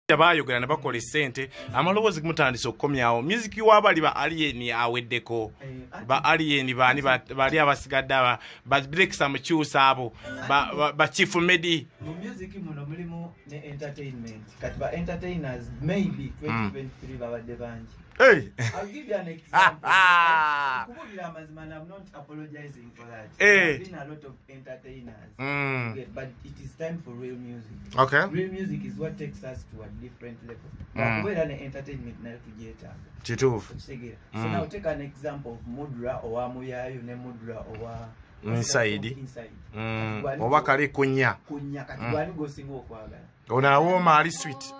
Byogere ne bakola sente amaloboozi kumutandisa okukomyawo music wabali ba alien aweddeko ba alien bani bali abasigadde ba breaks amukyusa abo ba chief medi mu music muno mulimu ne entertainment kati ba entertainers maybe 2023 babadde banji. Hey, I'll give you an example. I'm not apologizing for that. There's been a lot of entertainers, okay, but it is time for real music. Okay. Real music is what takes us to a different level. We're an entertainment now to get So now take an example of Mudra or Amuyayo, ne Mudra or inside. Oba kale kunya. Kunya kati go sing okwaga. Ona woma ali sweet.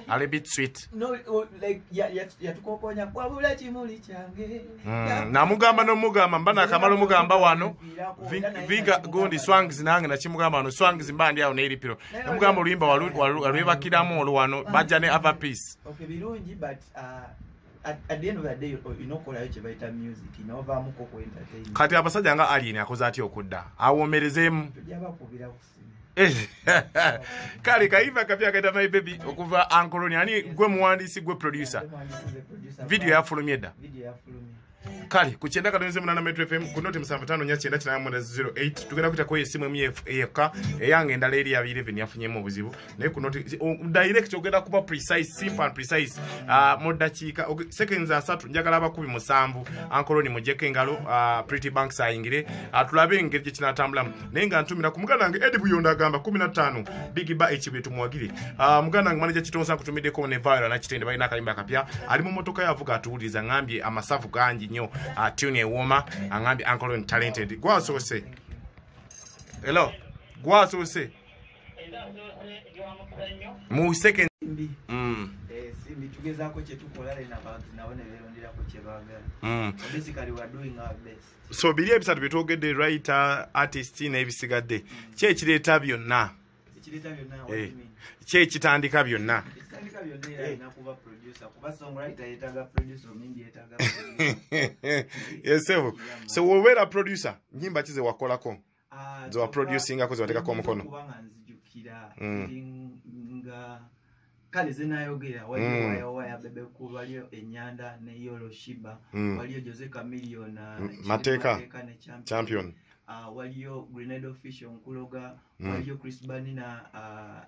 Ali bit sweet. No, like ya tukokonya kwabula chimuli change. Namugamba no mugamba mbana akamalo mugamba wano. Viga gondi swangs nange na chimugamba no swangs mbandi awo neripiro. Namugamba oluyimba walwebakiramu olwano bajja ne other piece. Okay, birungi but at the end of the day you know kola yoche baita music inova muko ko entertain. Kati abasajja nga alien akoza ati okudda. Awomerezemu. Tujaba kubira kusima. Kale kaiva kapya kaita my baby okuva ankoloni ani gwe muwandisi gwe producer. Video ya fulumyeda. Video ya fulumyeda. Kali kuchenda kadonze munana Metro FM kunoti 75 tugenda kuita kwa simu yeka eyange ndala eri ya 11 yafunyemo obuzibu naye kunoti direct ogenda kuba precise simple and precise mu dakika seconds asatu njagala abakubi musanvu ankoloni mujeke ngalo pretty banks ayingire atulabe engeri gye kinatambulamu naye nga ntumira ku muganda wange Edi Buyonda agamba 15 big ba ekibetu mwagire muganda wange manager kitonsa kutumiddeko ne viral na kitende balina akalimba kapya ali mu motoka yavuga atuuliza ngambye amasavu ganji nyo tune woma angambi uncle talented gwasose hello gwasose mu second simbi tugezako kye tukola lena abantu nabone lero ko kye bagala basically we are doing our best so bili episode bitogedde writer artist na ebisigadde kye kireta byonna kye kitandika byonna yes so we were a producer nyimba chize wakolako zo producing akoze watekako omukono kale zinayogera waliyo ya Bebe ku waliyo enyanda ne yolo shiba waliyo Jose Chameleon mateka champion waliyo Grenade Official Nkuloga waliyo Chris Banina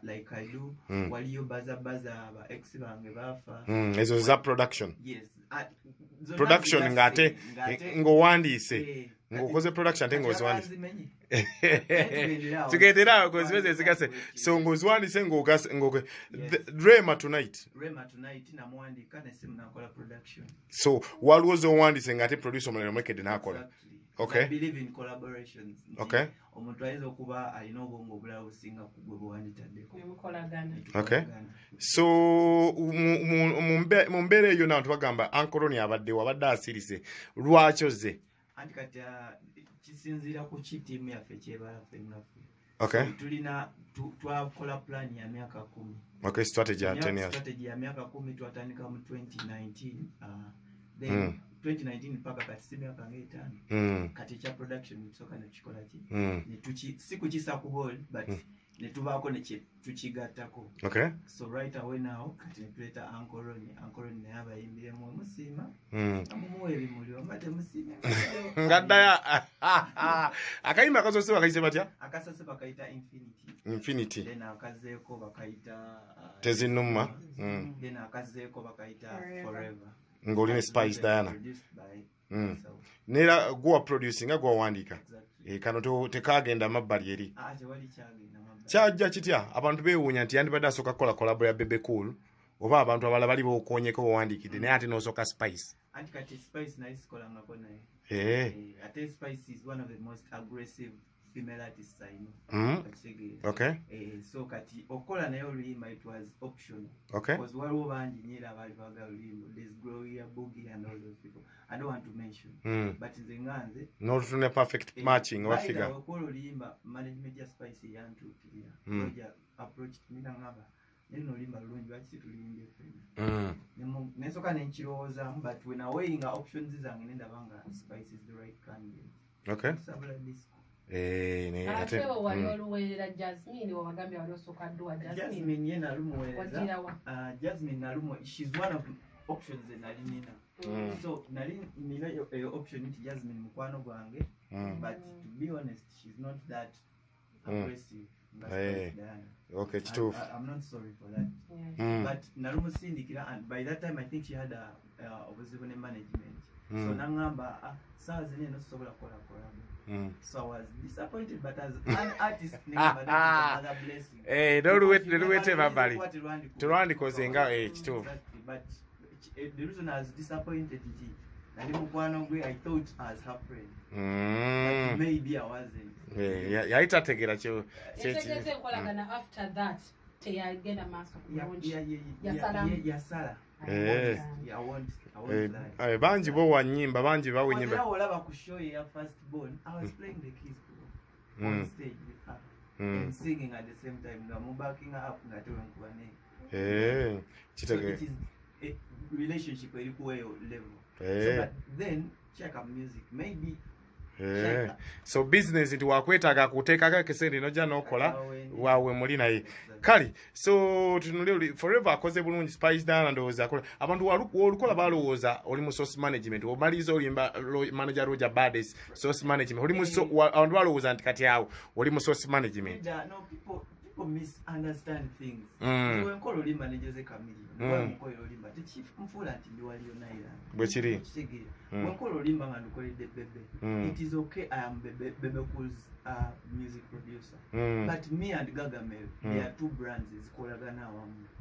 like I do waliyo baza ba ex bange bafa ezo za production yes production ngate ngowandise ngokoze production tengo zwandise together ngoziweze zikase so ngozwandise ngoke Rema tonight na mwandika ne simu nakola production so walwozo wandise ngate producer mulero mekede nakola. Okay. I believe in collaborations. Okay. Omuntu ayinza okuba alina obwongo obulala businga ku gwe bwanditaddeko. Okay. So mu mbeera eyo n'abantu bagamba ankoloni abadde asirise lwakyoze. Anti kati kisinziira ku tiimu yaffe kyebala ffennafe. Okay. Tulina twakola plan ya miaka 10. Okay, strategy ya 10 years. Strategy ya miaka 10 twatandika mu 2019. Then 2019 mpaka kati simu kange 5 kati cha production msoka na chikola ki ni tuchi siku chisa ku hold but ne tubako ne tuchigatako. Okay, so right away now kati tuleta ankoloni ne aba imbire mu musima amuwe bimuli omate musima ngadda ya akayima kazose bakayise batya akasase bakaita infinity then akazeko bakaita tezinuma then akazeko bakaita forever ngolini Spice Diana nera gwa producing gwa wandika kano tekagenda mabbali eri kyajja kitya abantu bewunya nti yandibadde asoka kola collab ya Bebe Cool oba abantu abala bali bokonyeko wandikide naye ate nosoka Spice anti kati Spice nice kola ngako naye ate Spice is one of the most aggressive female artists I know. Okay. So kati okola nayo oluyimba it was optional. Okay. Because waliwo bangi nyira abali baga oluyimba. There's Gloria, Boogie and all those people. I don't want to mention. But nze nganze. Not to a perfect matching or figure. Okola oluyimba management ya Spice yantu kiriya. Roja approach mina ngaba. Neno oluyimba lulungi lwaki tuliyimbe ffenna. Nensoka nenkirowoozaamu but when I weighing options zange nenda banga Spice is the right candidate. Okay. ate wali oluweerera Jasmine wabagambye wali osooka dduwa Jasmine ye nalumuweereza Jasmine nalumu she's one of the options that nali nina so nali nina option nti Jasmine mukwano gwange but to be honest she's not that aggressive. Okay, kituufu. I'm not sorry for that. But nalumusindikira and by that time I think she had obuzibu ne management. So nangamba saa zine no sobola kola. So I was disappointed, but as an artist, another blessing. Don't wait, everybody. To run the Kozenga age too. But the reason I was disappointed is I thought I was her friend. But maybe I wasn't. Yeah, it's a take it at you. After that, I get a mask. Yasala. I want that. Banji bo wanyimba, banji ba wanyimba. I was playing the keys on stage with her and singing at the same time. I'm backing her up. So it is a relationship level. So, but then check up music. Maybe. So business into wakwetaga kuteeka keseri noja nokola wawe muri naye kali so tunuli forever akoze bulungi spice down ndoza akola abantu olukola balowooza oli mu source management omalizo olimba manager Roger Bades source management oli mu abantu balowooza nti kati awo oli mu source management. No, people misunderstand things. When Kololi manages a chameleon, the chief mfula ndi waliyo naira. Bwechiri. When Kololi and the Bebe, it is okay. I am Bebe Cool's music producer. But me and Gagamel, there are two brands. It's Kolagana.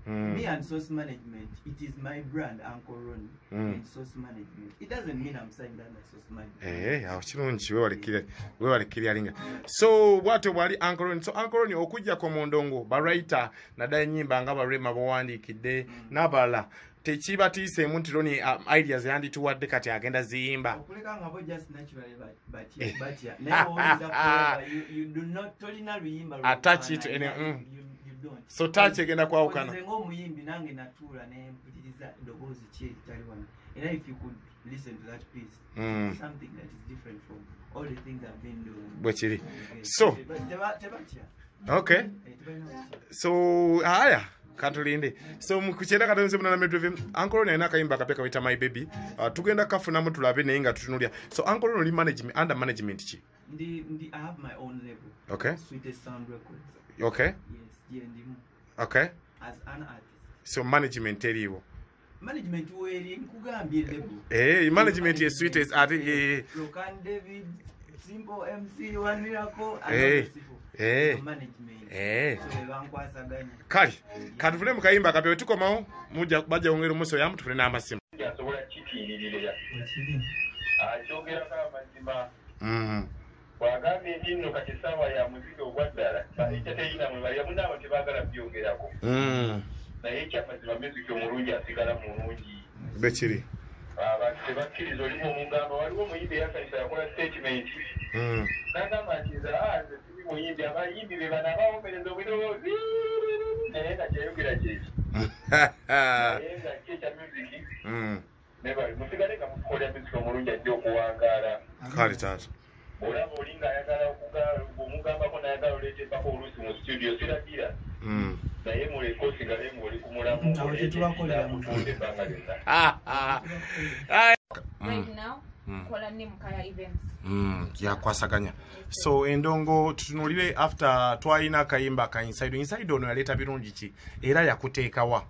Me and Source Management, it is my brand, Uncle Ronnie, and Source Management. It doesn't mean I'm signed under Source Management. We were clearing. So what wali Uncle Ronnie? So Uncle Ronnie okuja kwa mondongo baraita na dai nyimba nga barema bawandi kide nabala techiba tise muntu Ronnie ideas yandi tuwadde kati agenda ziyimba okuleka ngabo just naturally but yeah never you do not tolina luyimba attach it in you don't so touch agenda kwa ukana ngo muyimbi nange natula ne mpitiriza dogozi che taliwana and if you could listen to that piece something that is different from all the things I've been doing bwechiri so okay so haya katulinde so mukuchenda katonze munana medwe Uncle Ronnie na kayimba kapeka wita my baby tugenda kafuna mu tulabe ne nga tutunulia so Uncle Ronnie management under management chi ndi I have my own label okay Sweetest Sound Records okay yes okay as an artist so management eriwo management weri nkugambye label management is Sweetest ati Lokan David Simple MC One Miracle and management so bankwasa ganya kali katufune mukayimba kapewe tukomawo muja baja ongera muso ya mutufune na amasimu yasobola kikiririra achogera kama mazima wagambye nino kati sawa ya muziki ogwaddala ekyateina mwe bali abunda abantu bagala byogerako naye ekyamazima muziki omulungi asigala mulungi bekiri abantu tebakkiriza olimu omugamba waliwo omuyimbi eyakayisa yakola statement nagamba nti nze muyimbi abayimbi be bana bawomereza obulowoozi naye nga kyayogera kyeki naye nga kyekya musiki nebali musigale nga mukolera musiki omulungi ajja okuwangaala kale taata olaba oli ngaayagala omugambako nayagala oleetebako oluusi mu studio siragira naye muleke osigale ng'oli ku mulamu omutunde ebbanga lyonna right now kola ne mukaya events yakwasaganya so endongo tutunulire after twalina kayimba ka inside ono yaleta birungi ki era yakuteekawa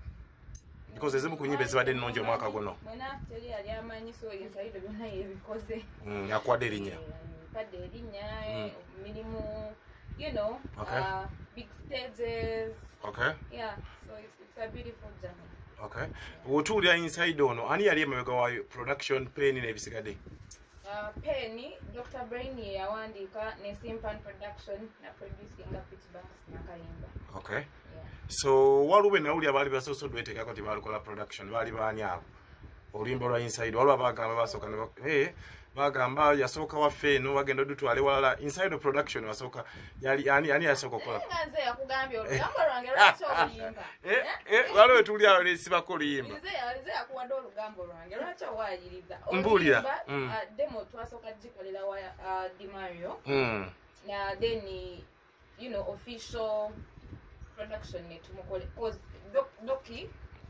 because ezimu ku nyimba ezibadde ennungi omwaka guno mwena teri yali amanyi so inside byonna yebikoze yakwadde erinnya padde erinnya mirimu you know big stages yeah so it's a beautiful journey okay wotuulira inside ono ani yali emabega wayo production pen n'ebisigadde Penny, Dr. Brainy yawandika ne Simpan Production na producing Pittsburgh na Kayimba. Okay. Yeah. So walube nauli abali basoso dweteka ko tibalikola production bali bani abo. Olimbo lwa inside walwa bagamba basoka ne bagamba yasoka waffe no bagenda dutwale wala inside of production wasoka yali ani yasoka kola. Nze yakugambye olugambo lwange lwacho oluyimba. Walwe tuli awo lesiba ko luyimba. Nze yakuwadde olugambo lwange lwacho wayiriza. Mbulira. Demo twasoka jikolera wa Di Mario. then you know official production netumukole cause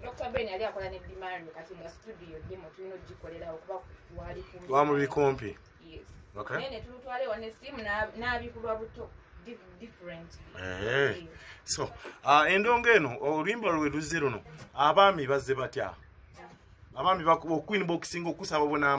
Dr. Ben ali akola ne demand kati mu studio demo tulino gikolera okuba wali kumpi wa mu bikompi yes okay nene tulutwale one simu na bikulwa buto different so endonga eno oluyimba lwe luzero no abaami bazze batya abaami bakuba queen boxing okusaba bona